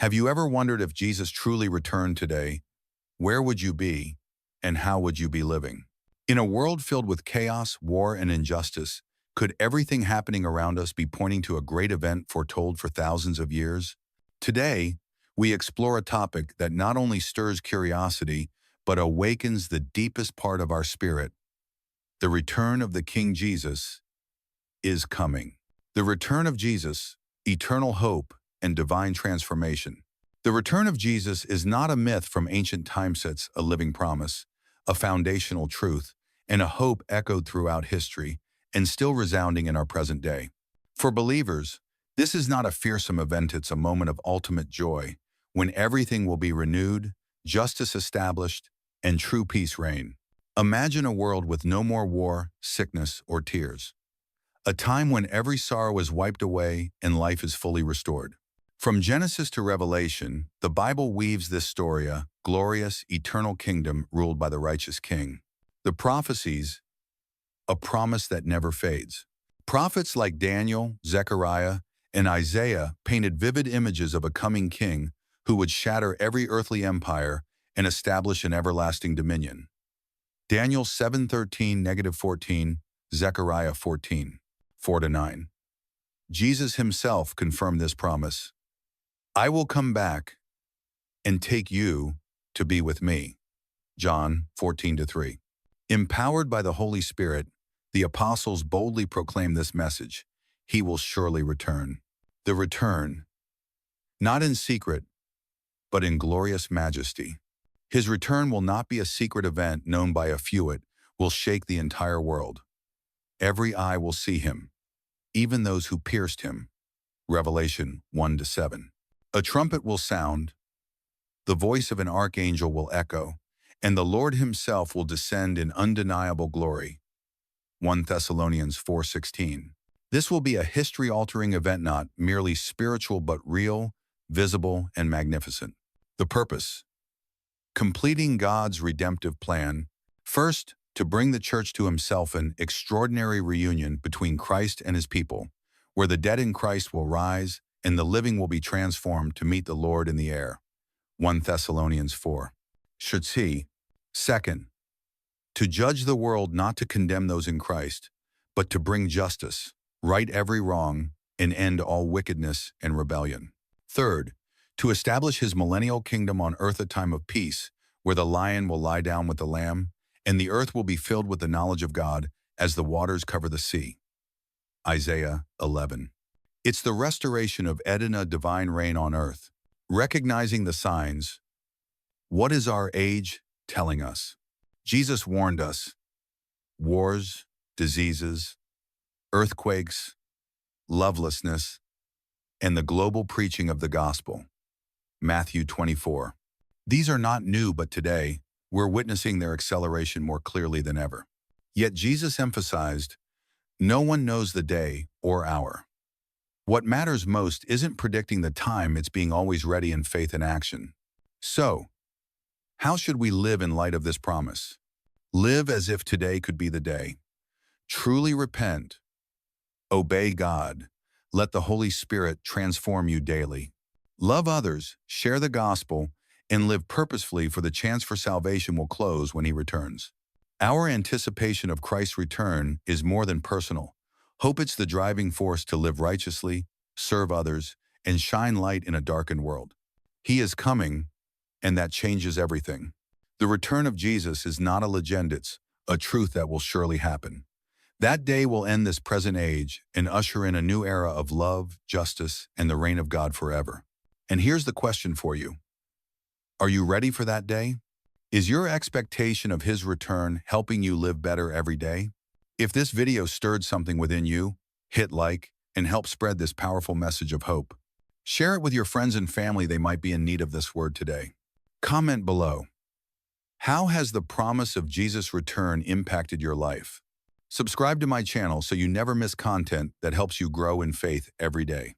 Have you ever wondered if Jesus truly returned today? Where would you be, and how would you be living? In a world filled with chaos, war, and injustice, could everything happening around us be pointing to a great event foretold for thousands of years? Today, we explore a topic that not only stirs curiosity, but awakens the deepest part of our spirit. The return of the King Jesus is coming. The return of Jesus, eternal hope and divine transformation. The return of Jesus is not a myth from ancient timesets, a living promise, a foundational truth, and a hope echoed throughout history and still resounding in our present day. For believers, this is not a fearsome event, it's a moment of ultimate joy, when everything will be renewed, justice established, and true peace reign. Imagine a world with no more war, sickness, or tears. A time when every sorrow is wiped away and life is fully restored. From Genesis to Revelation, the Bible weaves this story, a glorious, eternal kingdom ruled by the righteous King. The prophecies, a promise that never fades. Prophets like Daniel, Zechariah, and Isaiah painted vivid images of a coming king who would shatter every earthly empire and establish an everlasting dominion. Daniel 7:13-14, Zechariah 14:4-9. Jesus himself confirmed this promise. I will come back and take you to be with me. John 14:3. Empowered by the Holy Spirit, the apostles boldly proclaim this message. He will surely return. The return, not in secret, but in glorious majesty. His return will not be a secret event known by a few. It will shake the entire world. Every eye will see him, even those who pierced him. Revelation 1-7. A trumpet will sound, the voice of an archangel will echo, and the Lord himself will descend in undeniable glory. 1 Thessalonians 4:16. This will be a history-altering event, not merely spiritual but real, visible, and magnificent. The purpose: completing God's redemptive plan. First, to bring the church to himself, an extraordinary reunion between Christ and his people, where the dead in Christ will rise and the living will be transformed to meet the Lord in the air. 1 Thessalonians 4. Should see. Second, to judge the world, not to condemn those in Christ, but to bring justice, right every wrong, and end all wickedness and rebellion. Third, to establish his millennial kingdom on earth, a time of peace, where the lion will lie down with the lamb, and the earth will be filled with the knowledge of God as the waters cover the sea. Isaiah 11. It's the restoration of Eden, a divine reign on earth. Recognizing the signs. What is our age telling us? Jesus warned us. Wars, diseases, earthquakes, lovelessness, and the global preaching of the gospel. Matthew 24. These are not new, but today, we're witnessing their acceleration more clearly than ever. Yet Jesus emphasized, no one knows the day or hour. What matters most isn't predicting the time, it's being always ready in faith and action. So, how should we live in light of this promise? Live as if today could be the day. Truly repent. Obey God. Let the Holy Spirit transform you daily. Love others, share the gospel, and live purposefully, for the chance for salvation will close when he returns. Our anticipation of Christ's return is more than personal. Hope it's the driving force to live righteously, serve others, and shine light in a darkened world. He is coming, and that changes everything. The return of Jesus is not a legend, it's a truth that will surely happen. That day will end this present age and usher in a new era of love, justice, and the reign of God forever. And here's the question for you. Are you ready for that day? Is your expectation of his return helping you live better every day? If this video stirred something within you, hit like and help spread this powerful message of hope. Share it with your friends and family, they might be in need of this word today. Comment below. How has the promise of Jesus' return impacted your life? Subscribe to my channel so you never miss content that helps you grow in faith every day.